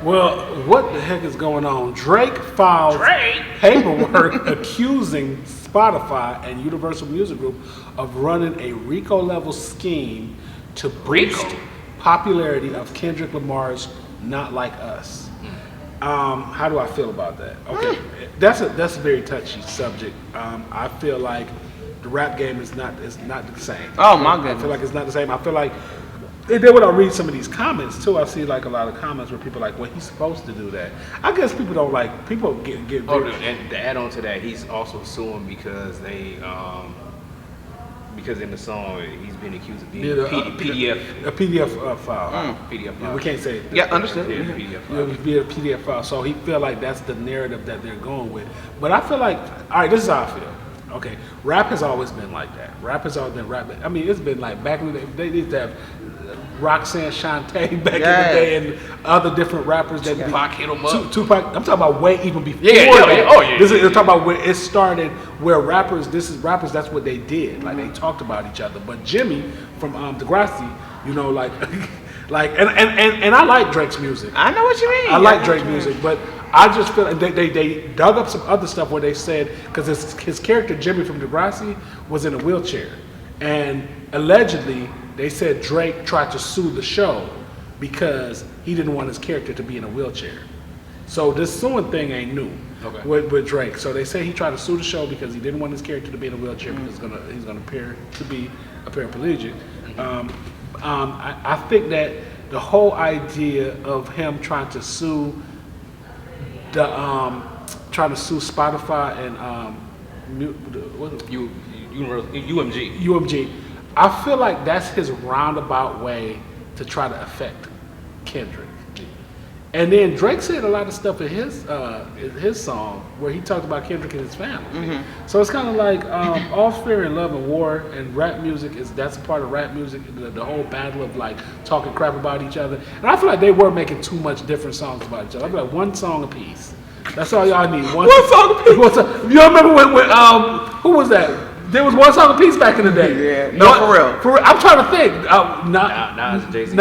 Well, what the heck is going on? Drake filed paperwork accusing Spotify and Universal Music Group of running a RICO-level scheme to boost popularity of Kendrick Lamar's "Not Like Us." How do I feel about that? Okay, that's a very touchy subject. I feel like the rap game is not the same. Oh my goodness! I feel like it's not the same. I feel like. And then when I read some of these comments too, I see like a lot of comments where people are like, well, he's supposed to do that. I guess people don't like, people get and to add on to that, he's also suing because because in the song he's been accused of being a PDF file. PDF file. Yeah, we can't say it. Yeah, understood. Yeah, PDF file. It would be a PDF file. So he feel like that's the narrative that they're going with. But I feel like, all right, this is how I feel. Okay, rap has always been like that. Rap has always been rap. I mean, it's been like back in the day, they used to have Roxanne Shante back in the day and other different rappers that Tupac hit 'em up. Tupac, I'm talking about way even before. This is talking about where it started, where rappers, that's what they did. Like they talked about each other. But Jimmy from Degrassi, you know, like and I like Drake's music. I know what you mean. I like Drake's music, but I just feel like they dug up some other stuff where they said, because his character Jimmy from Degrassi was in a wheelchair, and allegedly they said Drake tried to sue the show because he didn't want his character to be in a wheelchair. So this suing thing ain't new with Drake. So they say he tried to sue the show because he didn't want his character to be in a wheelchair because he's gonna appear to be a paraplegic. I think that the whole idea of him trying to sue Spotify and UMG. I feel like that's his roundabout way to try to affect Kendrick. And then Drake said a lot of stuff in his song where he talked about Kendrick and his family. So it's kind of like all fair in love and war, and rap music that's part of rap music. The whole battle of like talking crap about each other. And I feel like they were making too much different songs about each other. I feel like one song apiece. That's all y'all need. One song apiece. You remember when who was that? There was one song apiece back in the day. Yeah, no, for real. I'm trying to think. Nas and Jay-Z.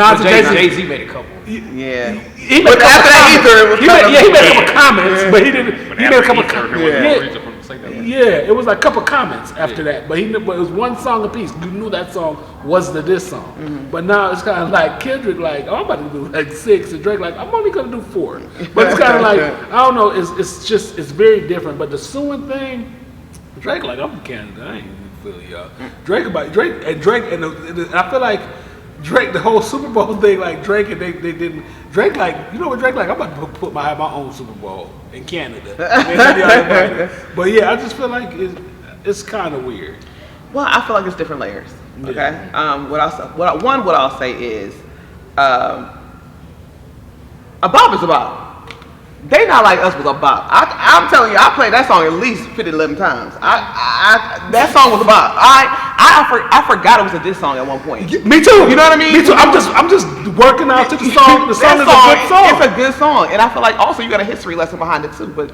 Jay-Z made a couple. Yeah. He made a couple comments, but he didn't. He made a couple comments. Yeah, it was like a couple comments after that, but it was one song apiece. You knew that song was the diss song. But now it's kind of like Kendrick, like, oh, I'm about to do like 6, and Drake, like, I'm only gonna do 4. But it's kind of like, I don't know. It's very different. But the suing thing, Drake, like, I'm from Canada. I ain't even feel y'all. Drake, and I feel like Drake, the whole Super Bowl thing, like Drake, and they didn't. Drake, like, you know what Drake, like, I'm about to put my own Super Bowl in Canada. But yeah, I just feel like it's kind of weird. Well, I feel like it's different layers. Okay. Yeah. What I'll say is, a bop is a bop. They Not Like Us was a bop. I'm telling you, I played that song at least 50, 11 times. That song was a bop. I forgot it was a diss song at one point. Me too. You know what I mean? Me too. I'm just working out to the song. The song is a good song. It's a good song, and I feel like also you got a history lesson behind it too. But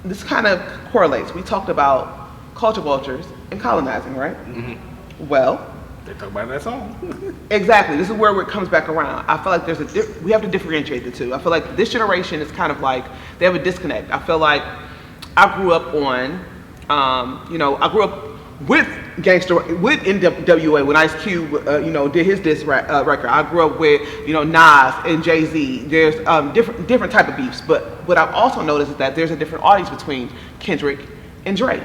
this kind of correlates. We talked about culture vultures and colonizing, right? Well, they talk about that song. Exactly. This is where it comes back around. I feel like we have to differentiate the two. I feel like this generation is kind of like they have a disconnect. I feel like I grew up on, I grew up with NWA when Ice Cube, did his diss record. I grew up with, Nas and Jay-Z. There's different type of beefs. But what I've also noticed is that there's a different audience between Kendrick and Drake.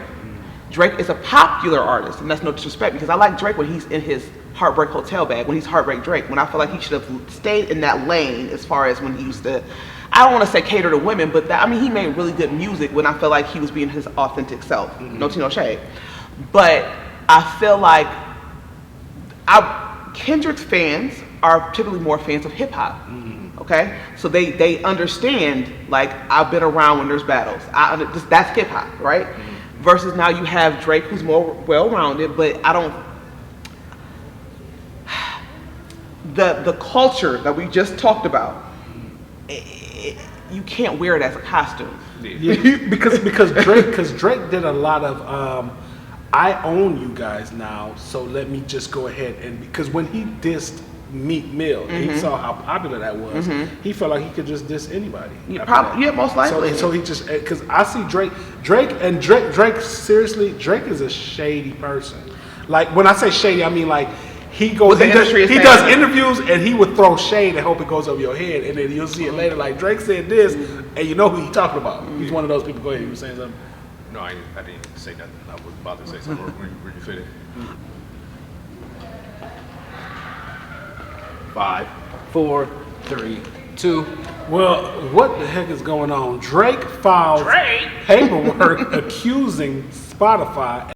Drake is a popular artist, and that's no disrespect, because I like Drake when he's in his Heartbreak Hotel bag, when he's Heartbreak Drake, when I feel like he should have stayed in that lane as far as when he used to, I don't want to say cater to women, but he made really good music when I feel like he was being his authentic self. No tea, no shade. But I feel like Kendrick's fans are typically more fans of hip hop. Okay, so they understand, like, I've been around when there's battles. That's hip hop, right? Versus now you have Drake, who's more well-rounded, but the culture that we just talked about, you can't wear it as a costume. because Drake did a lot of I own you guys now, so let me just go ahead and, because when he dissed Meek Mill. And he saw how popular that was. He felt like he could just diss anybody. Yeah, most likely. So he just, because I see Drake seriously, Drake is a shady person. Like when I say shady, I mean like he goes, he does interviews and he would throw shade and hope it goes over your head, and then you'll see it later. Like Drake said this, and you know who he's talking about. He's one of those people. Go ahead, you were saying something. No, I didn't say nothing. I was about to say something. Where you fit it? 5, 4, 3, 2. Well, what the heck is going on? Drake filed paperwork accusing Spotify